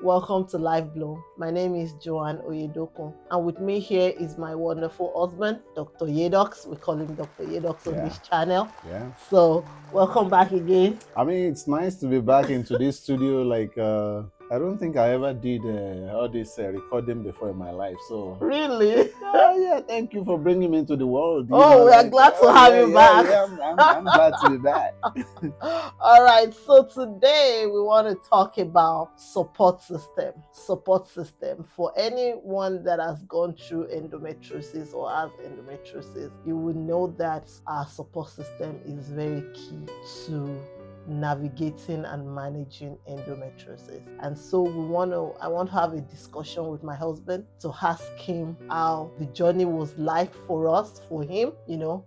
welcome to Life Bloom. My name is Joanne Oyedokun, and with me here is my wonderful husband, Dr. Yedox. We call him Dr. Yedox on this channel. Yeah. So, welcome back again. I mean, it's nice to be back into this studio. I don't think I ever did all this recording before in my life. So, Really? yeah, thank you for bringing me into the world. We are glad to have you back. Yeah, I'm glad to be back. All right, so today we want to talk about support system. Support system for anyone that has gone through endometriosis or has endometriosis. You will know that our support system is very key to navigating and managing endometriosis. And so I want to have a discussion with my husband to ask him how the journey was like for us, for him,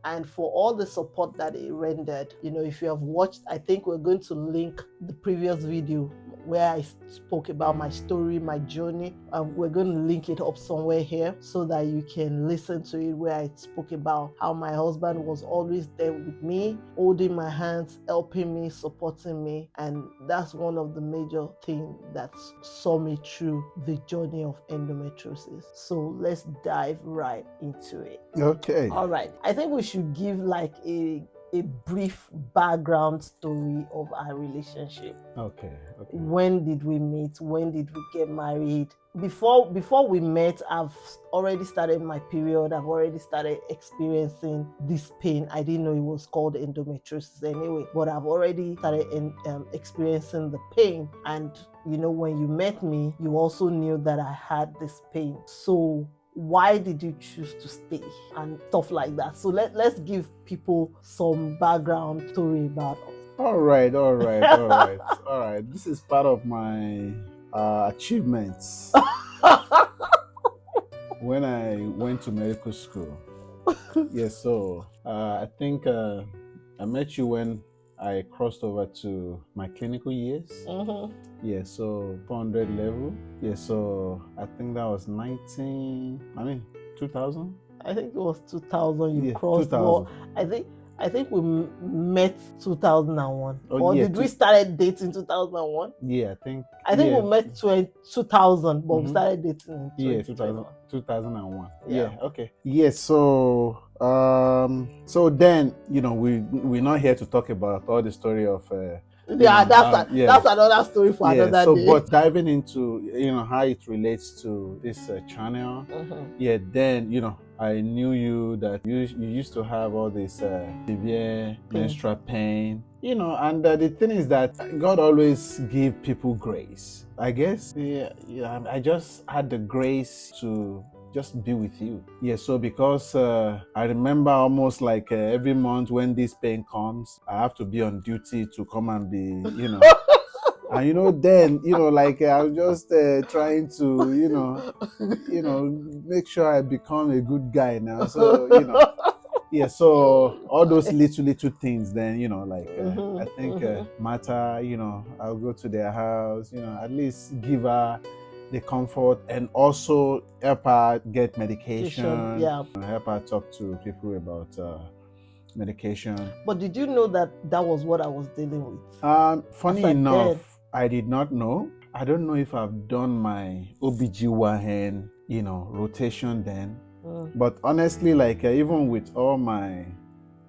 and for all the support that he rendered. If you have watched, I think we're going to link the previous video where I spoke about my story, my journey. We're going to link it up somewhere here so that you can listen to it, where I spoke about how my husband was always there with me, holding my hands, helping me, supporting me. And that's one of the major things that saw me through the journey of endometriosis. So let's dive right into it. Okay. All right. I think we should give like a brief background story of our relationship. Okay. When did we meet? When did we get married? Before we met, I've already started my period. I've already started experiencing this pain. I didn't know it was called endometriosis anyway, but I've already started experiencing the pain. And when you met me, you also knew that I had this pain. So why did you choose to stay and stuff like that? So let's give people some background story about us. All right. This is part of my achievements when I went to medical school. Yes, so I think I met you when I crossed over to my clinical years. Yeah, so 400 level. Yeah, so I think that was 2000. I think it was 2000 you crossed. 2000. I think we met 2001. Or did we started dating 2001? Yeah, I think we met 2000, but we started dating in 2001. Yeah. Okay. Yes. So so then we're not here to talk about all the story of that's another story for another day. But diving into how it relates to this channel, then I knew you that you used to have all this severe menstrual pain, and the thing is that God always give people grace. I guess I just had the grace to just be with you. Yeah, so because I remember almost like every month when this pain comes, I have to be on duty to come and be, and then I was just trying to make sure I become a good guy now. So yeah, so all those little things then I think matter. I'll go to their house, at least give her the comfort and also help her get medication. Help her talk to people about medication. But did you know that was what I was dealing with? Funny enough, I did not know. I don't know if I've done my OBGYN, rotation then. But honestly, even with all my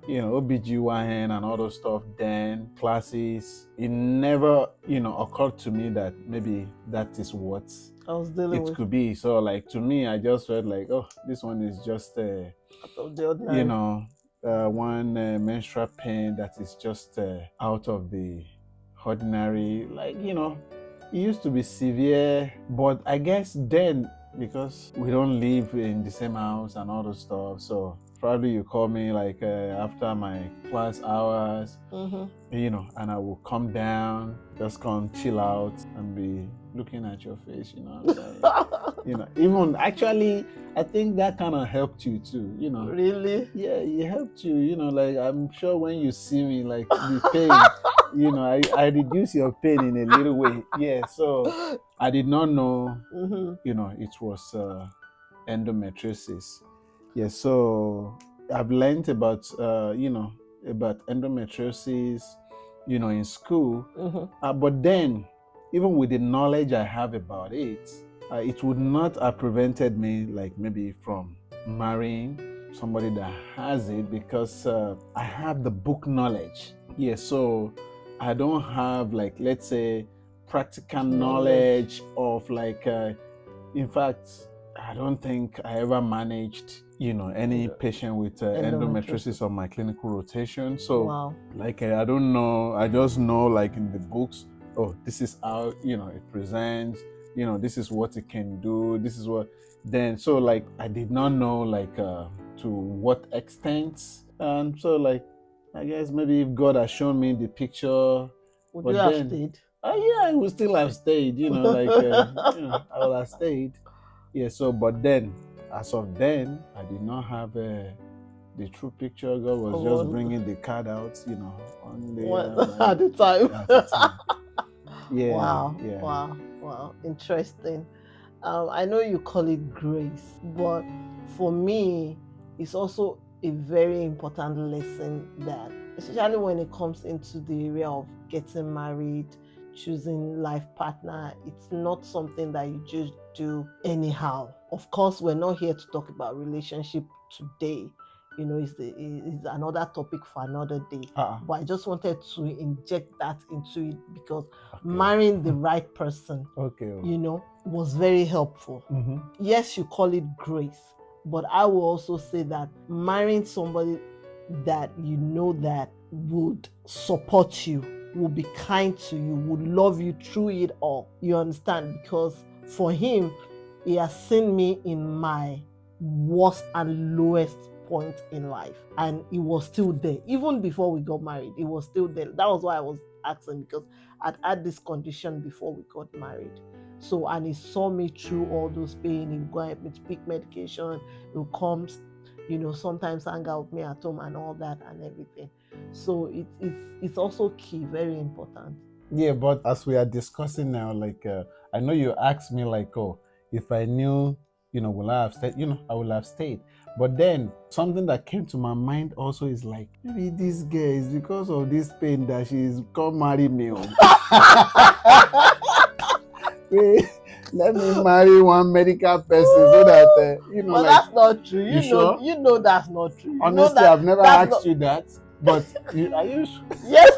OBGYN and all those stuff then, classes, it never, occurred to me that maybe that is what I was dealing with. It could be. So to me, I just felt like, oh, this one is just out of the ordinary. One menstrual pain that is just out of the ordinary. It used to be severe, but I guess then, because we don't live in the same house and all those stuff, so probably you call me after my class hours, and I will come down, just come chill out and be looking at your face, even actually, I think that kind of helped you too, Really? Yeah, it helped you, I'm sure when you see me, the pain, I reduce your pain in a little way. Yeah, so I did not know, it was endometriosis. Yeah, so I've learned about, about endometriosis, in school. But then, even with the knowledge I have about it would not have prevented me, like maybe from marrying somebody that has it, because I have the book knowledge. Yeah, so I don't have, like, let's say, practical knowledge of, like, in fact, I don't think I ever managed, any patient with endometriosis on my clinical rotation. So, like, I don't know. I just know, like, in the books, oh, this is how, it presents, this is what it can do. This is what, then, so, like, I did not know, like, to what extent. And so, like, I guess maybe if God has shown me the picture, would you have stayed? Yeah, I would still have stayed, like, I would have stayed. Yeah, so, but then, as of then, I did not have the true picture. God was just bringing the card out, on the, at the time. At the time. Yeah. Wow. Yeah. Wow. Interesting. I know you call it grace, but for me, it's also a very important lesson that, especially when it comes into the area of getting married, choosing life partner, it's not something that you just do anyhow. Of course, we're not here to talk about relationship today. It's another topic for another day. But I just wanted to inject that into it because marrying the right person, was very helpful. Mm-hmm. Yes, you call it grace, but I will also say that marrying somebody that that would support you, will be kind to you, would love you through it all. You understand? Because for him, he has seen me in my worst and lowest point in life, and he was still there. Even before we got married, he was still there. That was why I was asking, because I'd had this condition before we got married. So, and he saw me through all those pain. He would go and take medication. He would come, sometimes hang out with me at home and all that and everything. So it's also key, very important. Yeah, but as we are discussing now, like, I know you asked me, like, oh, if I knew, will I have stayed? I would have stayed. But then something that came to my mind also is like, maybe this girl is because of this pain that she's come marry me. Let me marry one medical person so that but like, that's not true. You know, sure? That's not true. Honestly, I've never asked you that. But are you sure? Yes.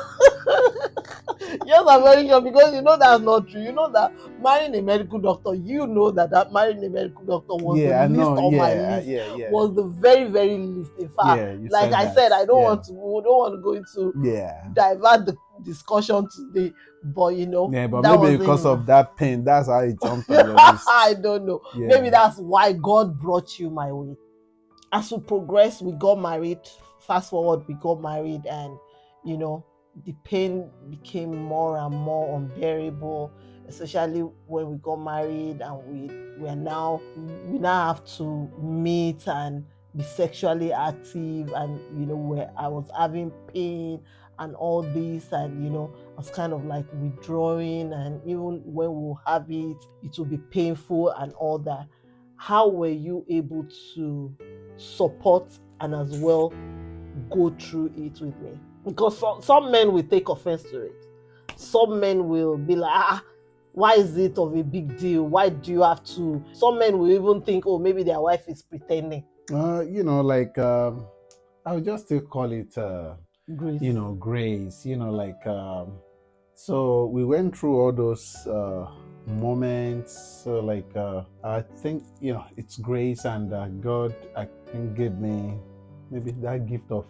Yes, I'm very sure, because that's not true. That marrying a medical doctor, that marrying a medical doctor was the least on my list. Was the very, very least. In fact, like I said, I don't want to. We don't want to go into divert the discussion today. But but maybe because of that pain, that's how it jumped on your list. I don't know. Yeah. Maybe that's why God brought you my way. As we progressed, we got married. Fast forward, we got married, and the pain became more and more unbearable, especially when we got married, and we now have to meet and be sexually active, and where I was having pain and all this, and I was kind of like withdrawing, and even when we'll have it will be painful and all that. How were you able to support and as well go through it with me? Because some men will take offense to it. Some men will be like, why is it of a big deal? Why do you have to? Some men will even think, oh, maybe their wife is pretending. Like, I would just still call it grace. Grace. Like, so we went through all those moments. So, like, I think it's grace, and God, I think, gave me maybe that gift of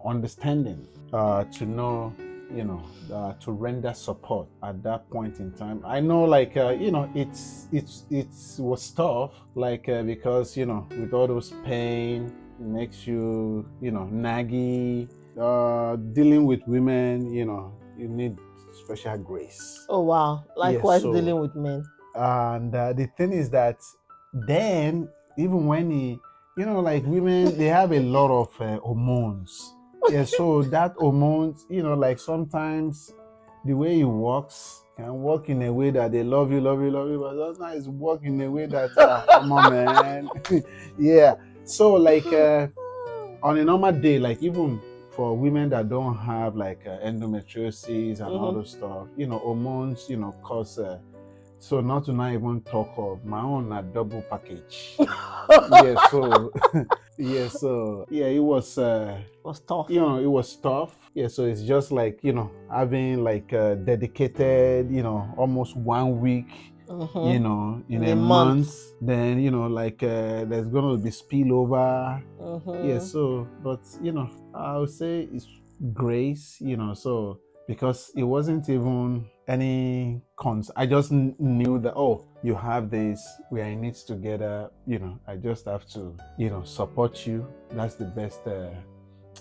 understanding, to know, to render support at that point in time. I know, like, it was tough, like, because with all those pain, it makes you naggy. Dealing with women, you need special grace. Oh wow! Likewise, dealing with men. And the thing is that then, even when like, women, they have a lot of hormones. Yeah, so that hormones, like, sometimes the way he walks can walk in a way that they love you, but sometimes walk in a way that, come on, man. Yeah. So, like, on a normal day, like, even for women that don't have like endometriosis and all those stuff, hormones, cause. So not to not even talk of my own a double package. Yeah, so it was tough. it was tough. Yeah, so it's just like having like dedicated almost 1 week in a month. Then like there's gonna be spillover. Yeah, so but I would say it's grace. So because it wasn't even any cons. I just knew that, oh, you have this, we are in it together. I just have to support you. That's the best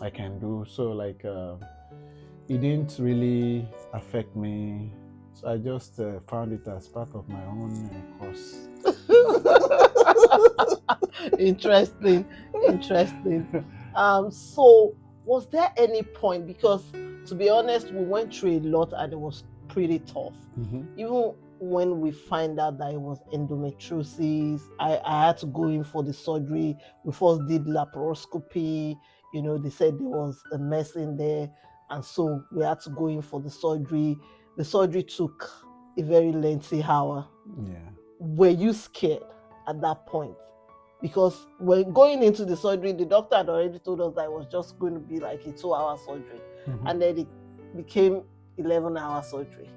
I can do. So like it didn't really affect me. So I just found it as part of my own course. Interesting. So was there any point, because to be honest, we went through a lot and it was pretty tough. Even when we find out that it was endometriosis, I had to go in for the surgery. We first did laparoscopy. They said there was a mess in there, and so we had to go in for the surgery. The surgery took a very lengthy hour. Yeah. Were you scared at that point? Because when going into the surgery, the doctor had already told us that it was just going to be like a 2-hour surgery. And then it became 11-hour surgery.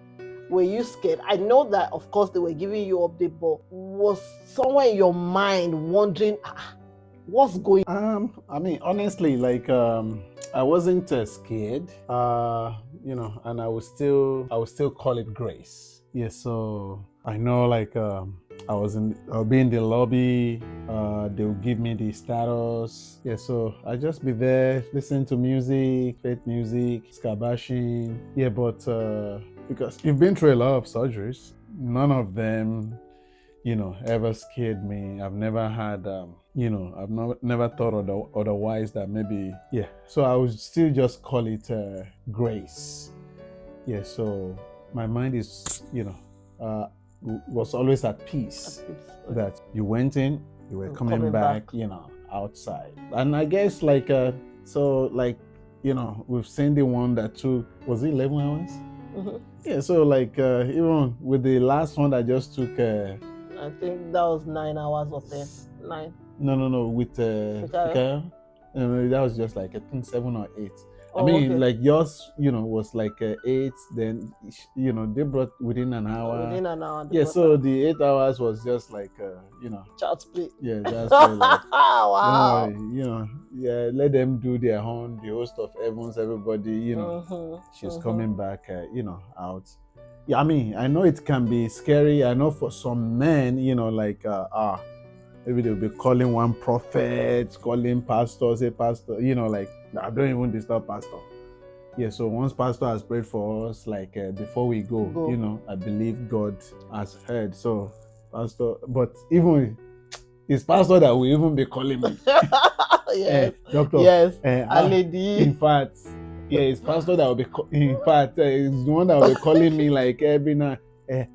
Were you scared? I know that, of course, they were giving you update, but was somewhere in your mind wondering, what's going on? I mean, honestly, like I wasn't scared, and I would still call it grace. Yeah, so I know like I'll be in the lobby, they'll give me the status. Yeah, so I just be there, listen to music, faith music, scabashing. Yeah, but because you've been through a lot of surgeries, none of them ever scared me. I've never had I've never thought otherwise that maybe, yeah. So I would still just call it grace. Yeah, so my mind is was always at peace that you went in, you were coming back outside. And I guess like so like we've seen the one that took, was it 11 hours? Yeah, so like even with the last one that just took I think that was 9 hours of this. 9. No, with Fikaya. That was just like I think 7 or 8. Oh, I mean, okay. like yours, was like 8. Then they brought within an hour. Within an hour. Yeah, so the 8 hours was just like child's play. Yeah, that's like, wow. Yeah, let them do their own. The host of heavens, everybody, she's coming back, out. Yeah, I mean, I know it can be scary. I know for some men, like maybe they'll be calling one prophet, calling pastor, say pastor, like, I don't even disturb pastor. Yeah, so once pastor has prayed for us, like before we go, I believe God has heard. So pastor, but even it's pastor that will even be calling me. Yes, doctor. Yes, a lady. In fact, yeah, it's pastor that will be. In fact, it's the one that will be calling me like every night.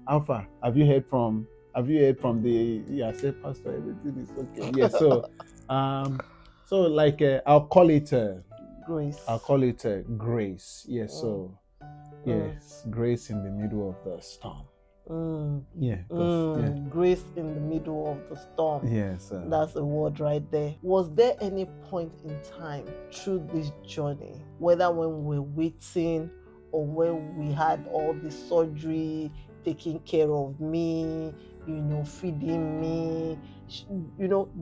Alpha, have you heard from the? Yeah, I said, pastor, everything is okay. Yeah, so, so like I'll call it grace. I'll call it grace. Yeah, so yes, grace in the middle of the storm. Yeah, grace in the middle of the storm. Yes, that's a word right there. Was there any point in time through this journey, whether when we were waiting or when we had all the surgery, taking care of me, feeding me,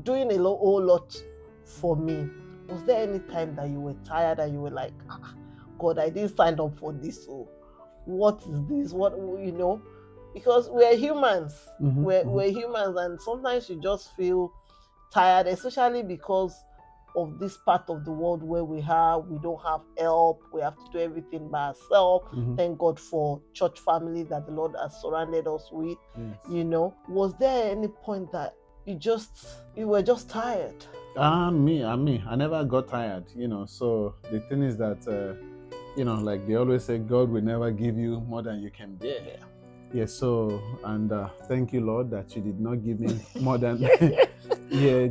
doing a whole lot for me? Was there any time that you were tired and you were like, God, I didn't sign up for this, so what is this? What, because we're humans. We're humans, and sometimes you just feel tired, especially because of this part of the world where we don't have help. We have to do everything by ourselves. Thank God for church family that the Lord has surrounded us with. Yes. Was there any point that you were just tired? I never got tired, so the thing is that like they always say, God will never give you more than you can bear. Yeah, so, and thank you, Lord, that you did not give me more than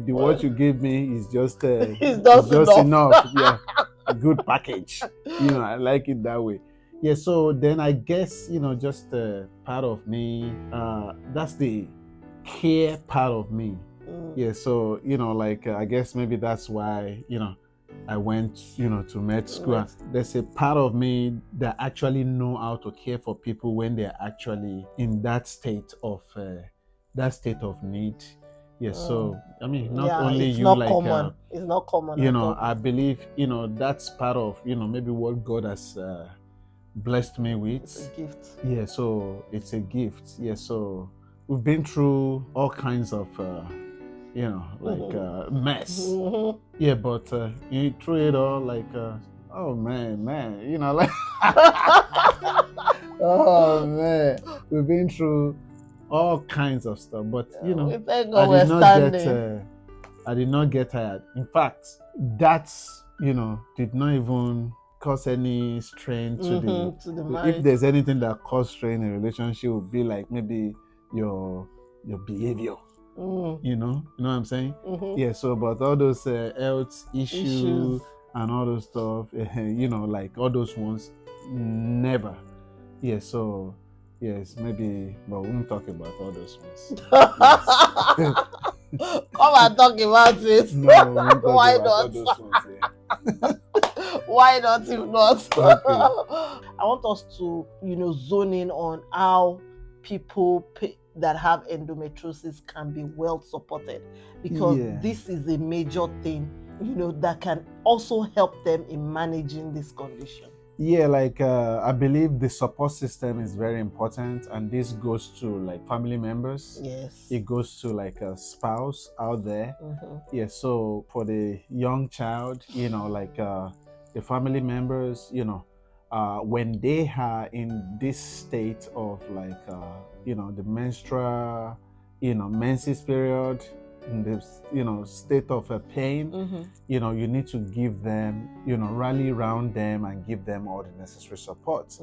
what you gave me is just it's just enough. Yeah, good package. I like it that way. Yeah, so then I guess, just part of me, that's the care part of me. Yeah, so, I guess maybe that's why, I went, to med school. And there's a part of me that actually know how to care for people when they're actually in that state of need. Yeah, so I mean, not only it's you not like common. It's not common at all. I believe that's part of maybe what God has blessed me with. It's a gift. Yeah, so it's a gift. Yeah, so we've been through all kinds of mess. Yeah, but through it all, oh man, like oh man, we've been through all kinds of stuff. But we thank God we're standing. I did not get tired. In fact, that's did not even cause any strain to the marriage. If there's anything that caused strain in a relationship, it would be like maybe your behavior. You know what I'm saying? Yeah. So, but all those health issues and all those stuff, like all those ones, never. Yeah. So, yes, maybe, but we won't talk about all those ones. Come and talk about it. No, why not? Why not? If not, okay. I want us to, zone in on how people that have endometriosis can be well supported, because this is a major thing, that can also help them in managing this condition. Yeah, I believe the support system is very important, and this goes to like family members. Yes. It goes to like a spouse out there. Yeah, so for the young child, the family members, when they are in this state of the menstrual, menses period, in this state of pain, you need to give them, rally around them and give them all the necessary support.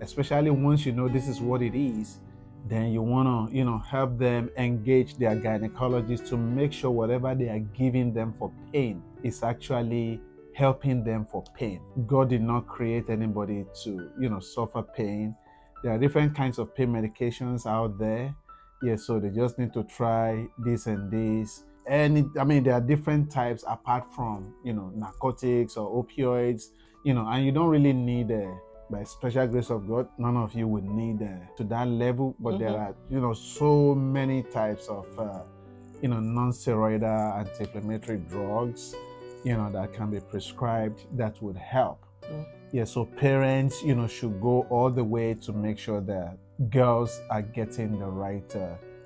Especially once this is what it is, then you want to help them engage their gynecologist to make sure whatever they are giving them for pain is actually helping them for pain. God did not create anybody to suffer pain. There are different kinds of pain medications out there. Yeah, so they just need to try this and this. And there are different types apart from, narcotics or opioids, and you don't really need, by special grace of God, none of you would need to that level. But there are, so many types of, non-steroidal anti-inflammatory drugs, that can be prescribed that would help. Yeah, so parents, should go all the way to make sure that girls are getting the right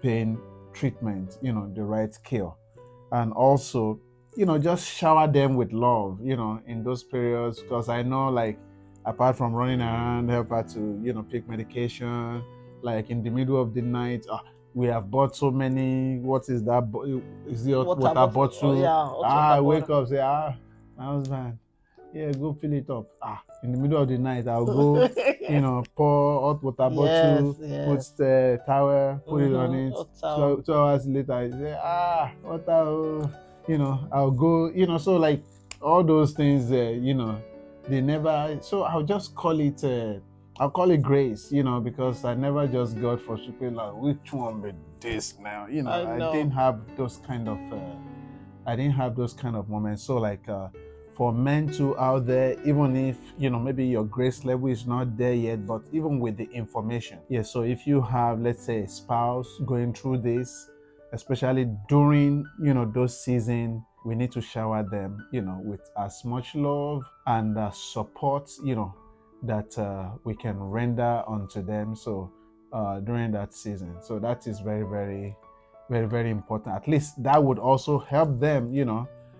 pain treatment, the right cure. And also, just shower them with love, in those periods, because I know, apart from running around, help her to, pick medication, in the middle of the night, we have bought so many, what is that? Is it water bottle? Oh, yeah, I wake up, say, my husband, yeah, go fill it up. In the middle of the night, I'll go, pour hot water bottle, put the towel, put it on it. 2 hours later, I say, water, I'll go, so all those things, they never, so I'll just call it, I'll call it grace, because I never just got frustrated, which one be this now? I didn't have those kind of moments. So for men too out there, even if maybe your grace level is not there yet, but even with the information, so if you have, let's say, a spouse going through this, especially during those seasons, we need to shower them with as much love and support that we can render unto them, so during that season. So that is very, very, very, very important. At least that would also help them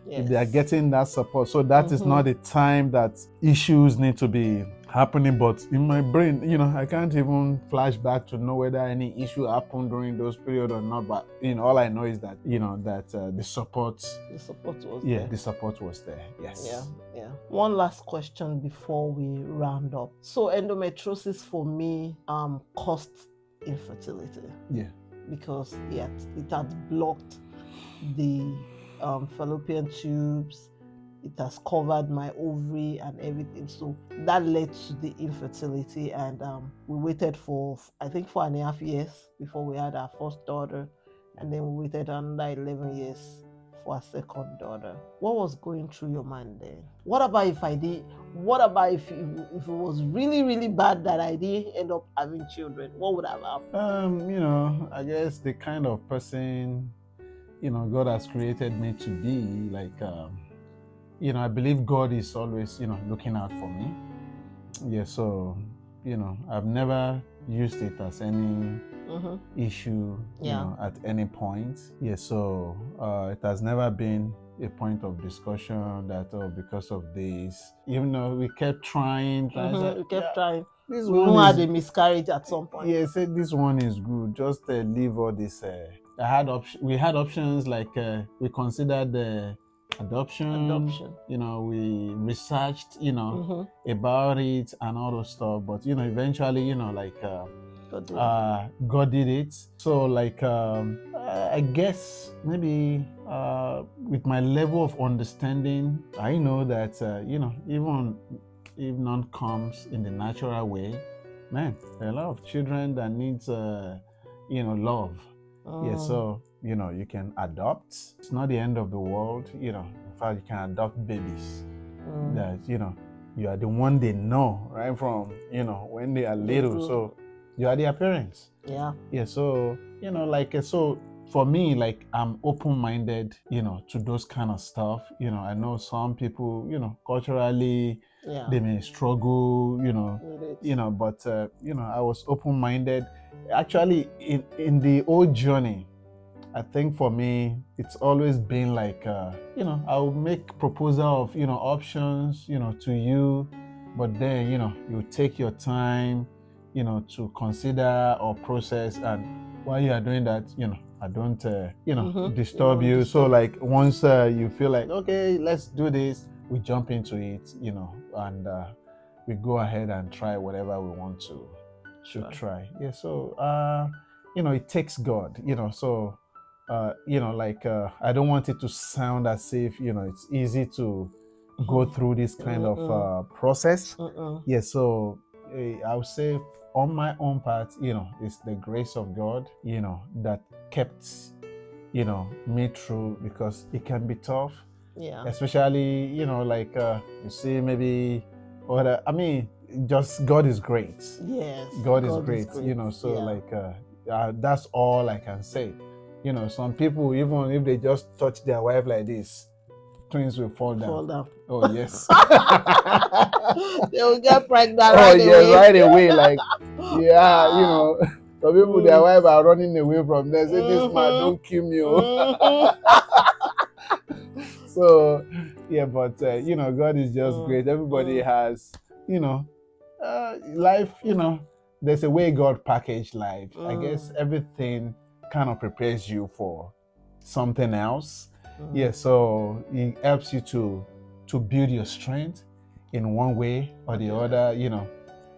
if they are getting that support. So that is not the time that issues need to be happening. But in my brain, I can't even flash back to know whether any issue happened during those periods or not. But all I know is that the support was there. The support was there. Yes. Yeah. One last question before we round up. So endometriosis for me caused infertility. Yeah. Because it had blocked the fallopian tubes, it has covered my ovary and everything. So that led to the infertility, and we waited for, I think, 4.5 years before we had our first daughter, and then we waited another 11 years for our second daughter. What was going through your mind then? What about if it was really, really bad that I didn't end up having children? What would have happened? I guess the kind of person, God has created me to be, like, I believe God is always, looking out for me. Yeah, so, I've never used it as any issue, at any point. Yeah, so it has never been a point of discussion that, because of this, even though we kept trying. We kept trying. This we one had a miscarriage at some point. Yeah, say this one is good. Just leave all this. We had options, like we considered adoption. We researched, about it and all those stuff. But eventually, God did it. So, like, I guess maybe with my level of understanding, I know that even if none comes in the natural way, man, there are a lot of children that needs love. Yeah, so you can adopt. It's not the end of the world. In fact, you can adopt babies that you are the one they know right from when they are little. So you are their parents. Yeah, so so for me, like, I'm open-minded to those kind of stuff. I know some people culturally, they may struggle, but I was open-minded. Actually, in the old journey, I think for me, it's always been like, I'll make proposal of, options, to you, but then, you take your time, to consider or process. And while you are doing that, I don't, disturb you. So, like, once you feel like, okay, let's do this, we jump into it, and we go ahead and try whatever we want to try. Yeah. So, it takes God, so, I don't want it to sound as if, it's easy to go through this kind of process. Yeah. So I would say on my own part, it's the grace of God, that kept, me through, because it can be tough. Yeah. Especially, you see maybe, just God is great. Yes. God is great. So that's all I can say. Some people, even if they just touch their wife like this, twins will fall down. Oh, yes. They will get pregnant right away. Oh, yes, right away. Like, yeah, some people, their wives are running away from them. Say, this man, don't kill me. So, yeah, but, God is just great. Everybody has, life, there's a way God packaged life. I guess everything kind of prepares you for something else. Yeah, so it helps you to build your strength in one way or the other.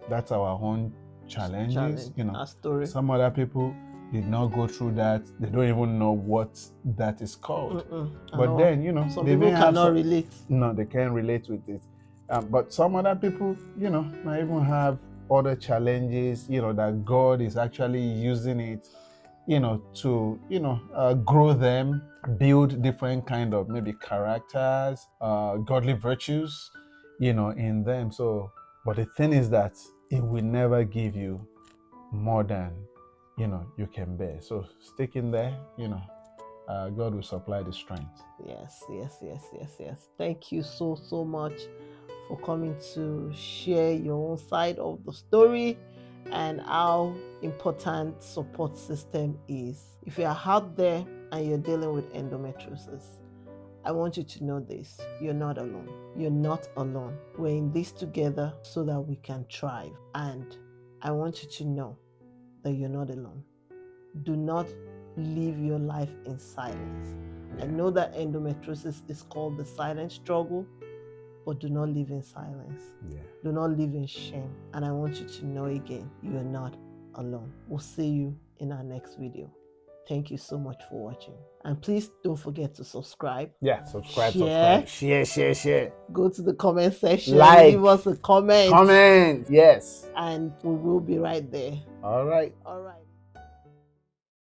That's our own challenges. Our story. Some other people did not go through that. They don't even know what that is called. But then, some they people may cannot relate. No, they can't relate with it. But some other people, might even have other challenges, that God is actually using it, to, grow them, build different kind of maybe characters, godly virtues, in them. So, but the thing is that it will never give you more than, you can bear. So stick in there, God will supply the strength. Yes. Thank you so much for coming to share your own side of the story and how important support system is. If you are out there and you're dealing with endometriosis, I want you to know this: you're not alone. You're not alone. We're in this together so that we can thrive. And I want you to know that you're not alone. Do not live your life in silence. I know that endometriosis is called the silent struggle, but do not live in silence. Do not live in shame. And I want you to know again, you are not alone. We'll see you in our next video. Thank you so much for watching. And please don't forget to subscribe. Yeah, subscribe. Share. Go to the comment section. Like. Leave us a comment. Comment. Yes. And we will be right there. All right.